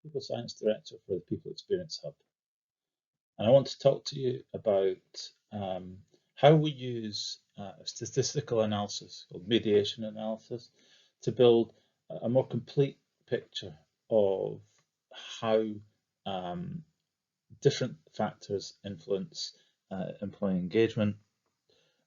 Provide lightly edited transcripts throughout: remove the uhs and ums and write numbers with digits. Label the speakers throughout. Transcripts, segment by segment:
Speaker 1: People Science Director for the People Experience Hub. And I want to talk to you about how we use a statistical analysis called mediation analysis to build a more complete picture of how different factors influence employee engagement.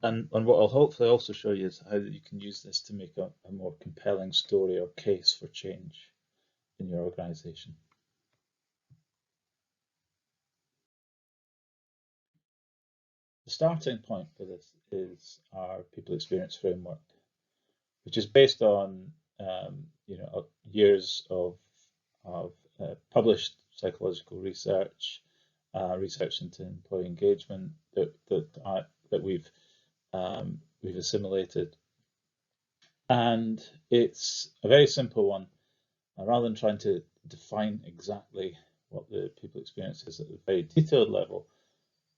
Speaker 1: And what I'll hopefully also show you is how you can use this to make a more compelling story or case for change in your organization. The starting point for this is our people experience framework, which is based on years of published psychological research, research into employee engagement that we've assimilated, and it's a very simple one. Rather than trying to define exactly what the people experience is at a very detailed level,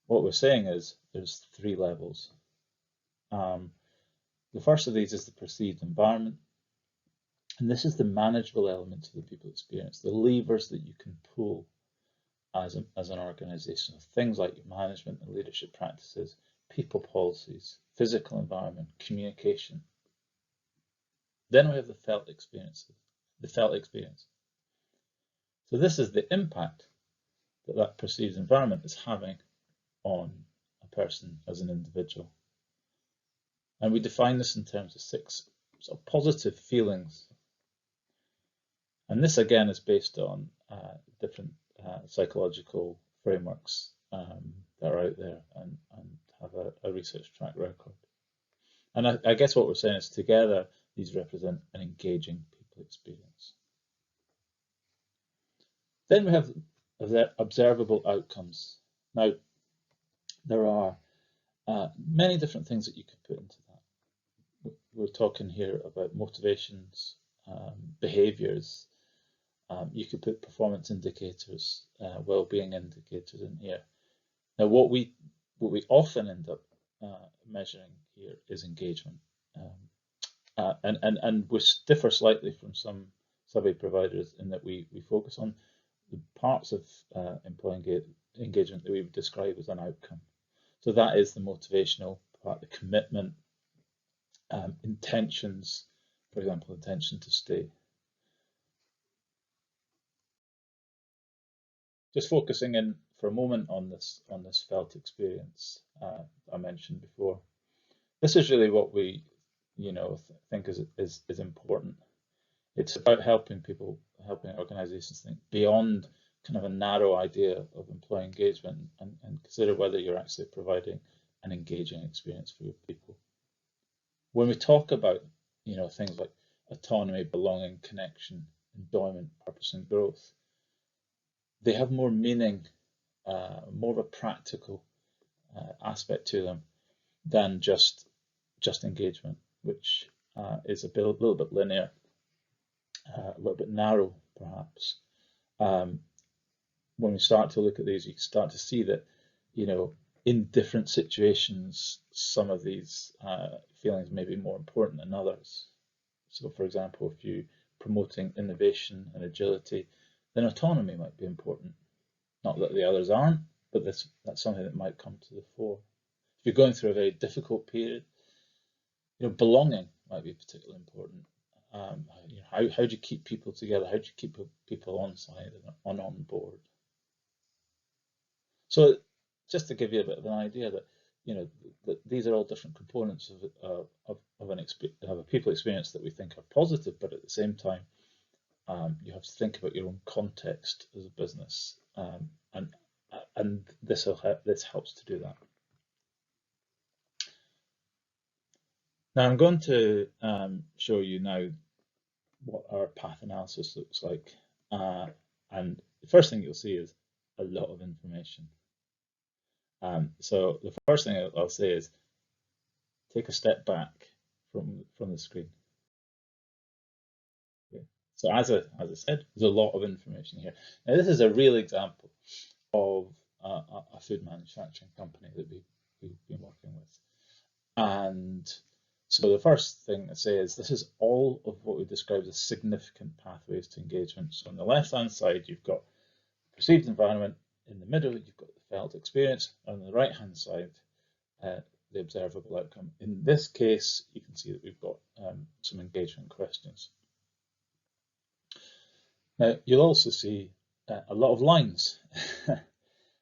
Speaker 1: what we're saying is there's 3 levels. The first of these is the perceived environment, and this is the manageable elements of the people experience, the levers that you can pull as an organization, things like your management and leadership practices, people policies, physical environment, communication. Then we have the felt experience. So this is the impact that perceived environment is having on a person as an individual. And we define this in terms of 6 sort of positive feelings. And this again is based on different psychological frameworks that are out there and have a research track record. And I guess what we're saying is together these represent an engaging people experience. Then we have observable outcomes. Now, there are many different things that you could put into that. We're talking here about motivations, behaviors. You could put performance indicators, well-being indicators in here. Now, what we often end up measuring here is engagement, and we differ slightly from some survey providers in that we focus on the parts of employee engagement that we would describe as an outcome. So that is the motivational part, the commitment, intentions, for example, intention to stay. Just focusing in for a moment on this felt experience I mentioned before. This is really what we think is important. It's about helping organizations think beyond kind of a narrow idea of employee engagement and consider whether you're actually providing an engaging experience for your people. When we talk about things like autonomy, belonging, connection, enjoyment, purpose, and growth, they have more meaning, more of a practical aspect to them than just engagement, which is a little bit linear, a little bit narrow, perhaps. When we start to look at these, you can start to see that, in different situations, some of these feelings may be more important than others. So, for example, if you're promoting innovation and agility, then autonomy might be important. Not that the others aren't, but that's something that might come to the fore. If you're going through a very difficult period, belonging might be particularly important. How do you keep people together? How do you keep people on side and on board? So just to give you a bit of an idea that that these are all different components of a people experience that we think are positive, but at the same time, you have to think about your own context as a business, and this helps to do that. Now I'm going to show you now what our path analysis looks like, and the first thing you'll see is a lot of information. So the first thing I'll say is take a step back from the screen. Okay. So as I said, there's a lot of information here. Now this is a real example of a food manufacturing company that we've been working with, and So the first thing to say is this is all of what we describe as significant pathways to engagement. So on the left-hand side, you've got perceived environment. In the middle, you've got the felt experience. On the right-hand side, the observable outcome. In this case, you can see that we've got some engagement questions. Now, you'll also see a lot of lines.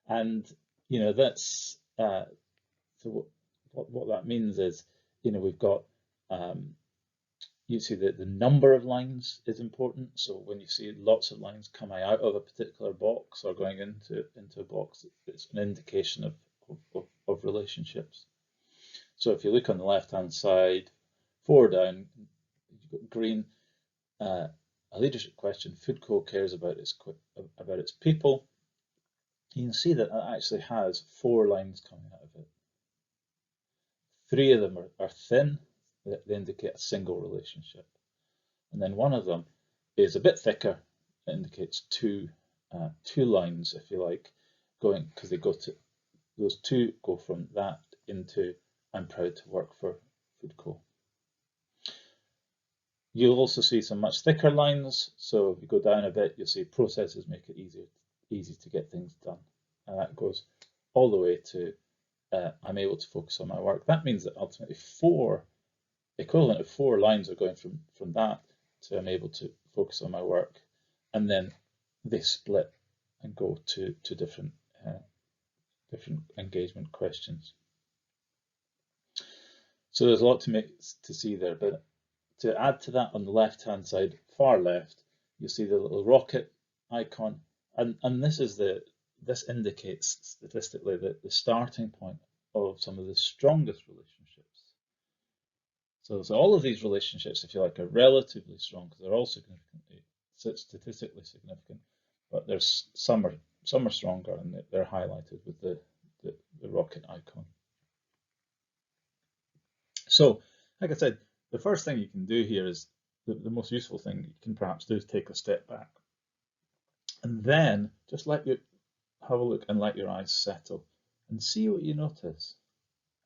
Speaker 1: And, that's, so what that means is, we've got, you see that the number of lines is important. So when you see lots of lines coming out of a particular box or going into a box, it's an indication of relationships. So if you look on the left-hand side, 4 down, you've got green, a leadership question. Foodco cares about its people. You can see that it actually has 4 lines coming out of it. 3 of them are thin. They indicate a single relationship, and then 1 of them is a bit thicker. It indicates two lines, if you like, going, because those 2 go from that into I'm proud to work for Foodco. You'll also see some much thicker lines. So if you go down a bit, you'll see processes make it easy to get things done, and that goes all the way to I'm able to focus on my work. That means that ultimately equivalent of 4 lines are going from that to I'm able to focus on my work, and then they split and go to different engagement questions. So there's a lot to see there, but to add to that, on the left-hand side, far left, you'll see the little rocket icon, and this indicates statistically the starting point of some of the strongest relationships. So all of these relationships, if you like, are relatively strong because they're all statistically significant, but there's some are stronger, and they're highlighted with the rocket icon. So, like I said, the first thing you can do here is the most useful thing you can perhaps do is take a step back, and then just have a look and let your eyes settle and see what you notice,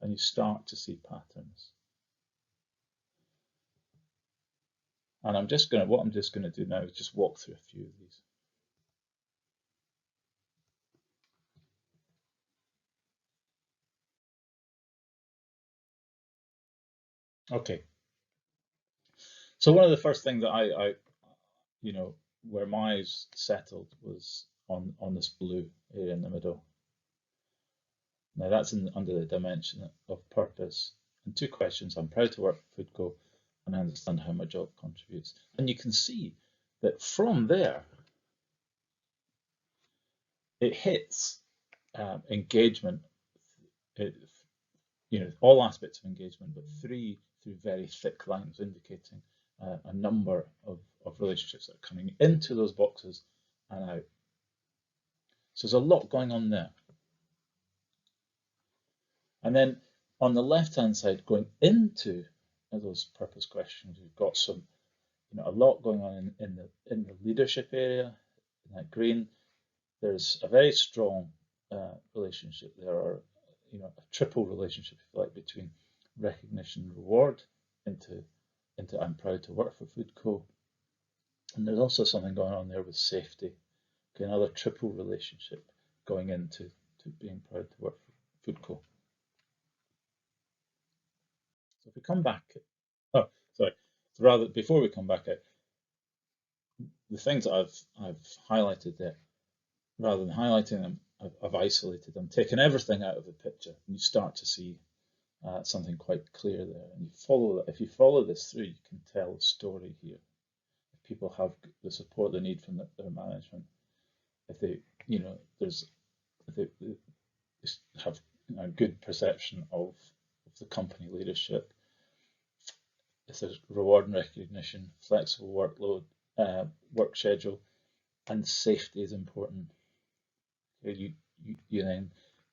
Speaker 1: and you start to see patterns. And what I'm just going to do now is just walk through a few of these. Okay. So one of the first things that I where my eyes settled was on this blue area in the middle. Now that's under the dimension of purpose. And 2 questions: I'm proud to work for Foodco, and I understand how my job contributes. And you can see that from there, it hits engagement, all aspects of engagement, but 3 through very thick lines indicating a number of relationships that are coming into those boxes and out. So there's a lot going on there. And then on the left-hand side, going into those purpose questions, we've got a lot going on in the leadership area, in that green. There's a very strong relationship. There are, a triple relationship, if you like, between recognition and reward into I'm proud to work for Foodco. And there's also something going on there with safety. Okay, another triple relationship going into being proud to work for Foodco. So if we come back, before we come back out, the things that I've highlighted there, rather than highlighting them, I've isolated them, taken everything out of the picture, and you start to see something quite clear there. And if you follow this through, you can tell the story here. If people have the support they need from their management, if they have a good perception of the company leadership, if there's reward and recognition, flexible workload, work schedule, and safety is important. You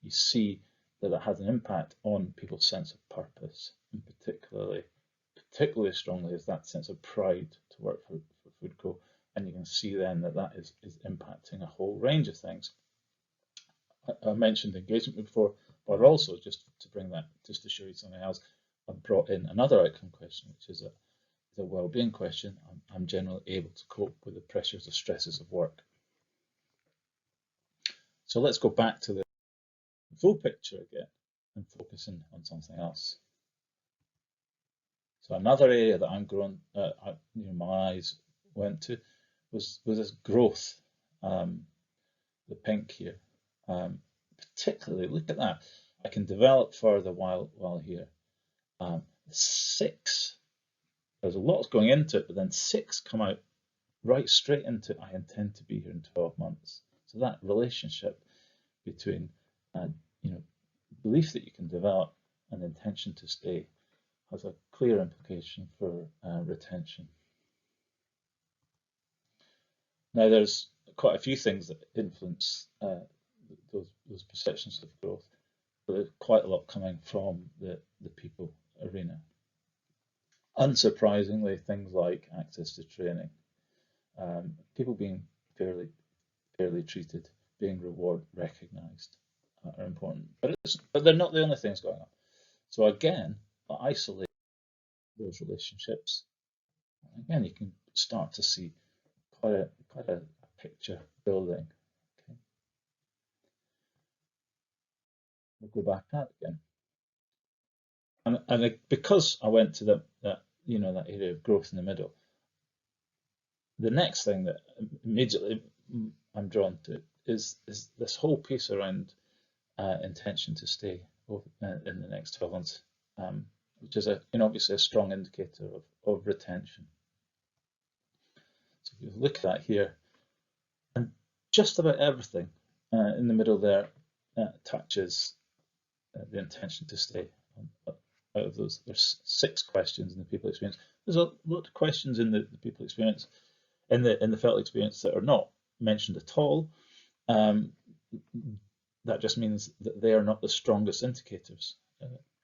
Speaker 1: see that it has an impact on people's sense of purpose, and particularly strongly is that sense of pride to work for Foodco, and you can see then that is impacting a whole range of things. I mentioned engagement before, but also just to show you something else, I've brought in another outcome question, which is a well-being question. I'm generally able to cope with the pressures or stresses of work. So let's go back to the full picture again and focus in on something else. So another area that my eyes went to was this growth, the pink here. Particularly, look at that. I can develop further while here. 6, there's a lot going into it, but then 6 come out right straight into I intend to be here in 12 months. So that relationship between belief that you can develop and intention to stay has a clear implication for retention. Now, there's quite a few things that influence those perceptions of growth, but there's quite a lot coming from the people arena. Unsurprisingly, things like access to training, people being fairly treated, being recognized are important. But they're not the only things going on. So again, isolate those relationships. Again, you can start to see quite a picture building. Okay. We'll go back out again. And because I went to that area of growth in the middle, the next thing that immediately I'm drawn to is this whole piece around intention to stay in the next 12 months, which is obviously a strong indicator of retention. So if you look at that here, and just about everything in the middle there touches the intention to stay. Out of those, there's 6 questions in the people experience. There's a lot of questions in the people experience, in the felt experience, that are not mentioned at all. That just means that they are not the strongest indicators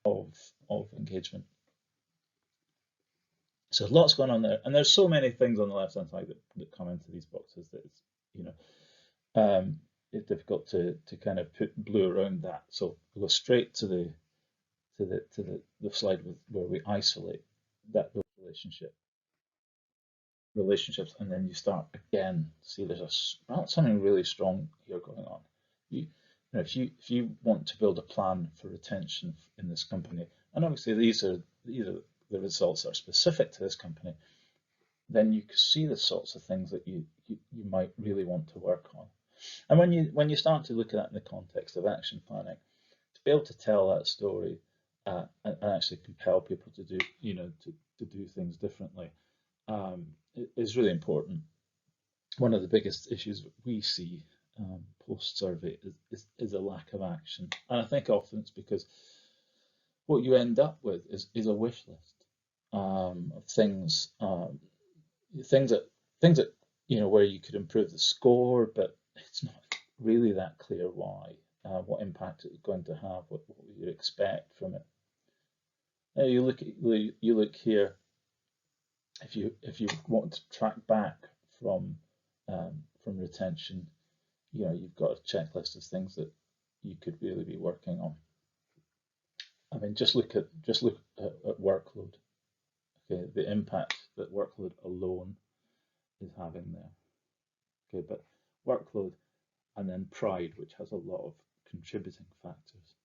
Speaker 1: of engagement. So lots going on there, and there's so many things on the left-hand side that come into these boxes that it's difficult to kind of put blue around that. So we'll go straight to the slide where we isolate those relationships, and then you start again see there's something really strong here going on. If you want to build a plan for retention in this company, and obviously these are the results that are specific to this company, then you can see the sorts of things that you might really want to work on. And when you start to look at that in the context of action planning, to be able to tell that story and actually compel people to do things differently is really important. One of the biggest issues we see post-survey is a lack of action, and I think often it's because what you end up with is a wish list of things that where you could improve the score, but it's not really that clear why, what impact it's going to have, what you expect from it. Now you look here. If you want to track back from retention, you've got a checklist of things that you could really be working on. I mean, just look at workload. Okay, the impact that workload alone is having there. Okay, but workload and then pride, which has a lot of contributing factors.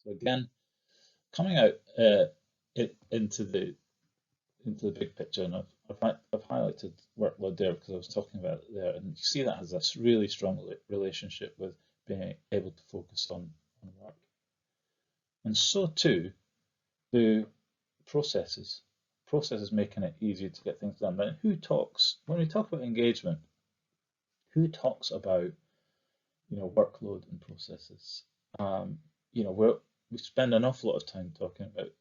Speaker 1: So again, coming out into the big picture, and I've highlighted workload there because I was talking about it there, and you see that has this really strong relationship with being able to focus on work. And so too do processes making it easier to get things done. But when we talk about engagement, who talks about workload and processes? We spend an awful lot of time talking about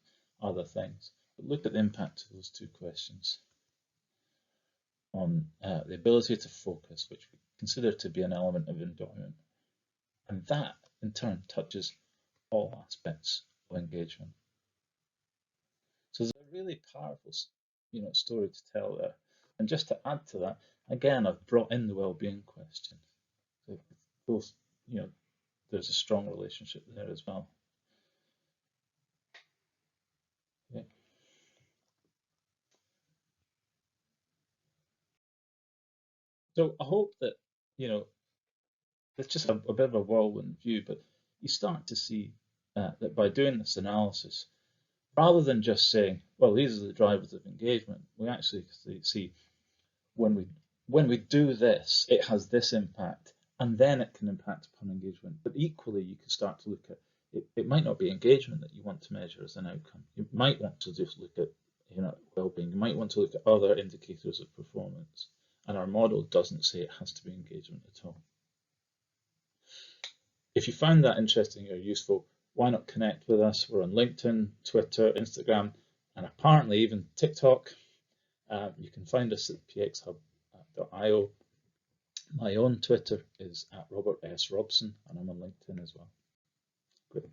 Speaker 1: other things, but look at the impact of those 2 questions on the ability to focus, which we consider to be an element of enjoyment, and that in turn touches all aspects of engagement. So there's a really powerful story to tell there. And just to add to that, again, I've brought in the well-being question. So both there's a strong relationship there as well. Yeah. So I hope that, you know, it's just a bit of a whirlwind view, but you start to see that by doing this analysis, rather than just saying, well, these are the drivers of engagement, we actually see when we do this, it has this impact, and then it can impact upon engagement. But equally, you can start to look at it might not be engagement that you want to measure as an outcome. You might want to just look at well-being. You might want to look at other indicators of performance. And our model doesn't say it has to be engagement at all. If you found that interesting or useful, why not connect with us? We're on LinkedIn, Twitter, Instagram, and apparently even TikTok. You can find us at pxhub.io. My own Twitter is at Robert S. Robson, and I'm on LinkedIn as well. Great.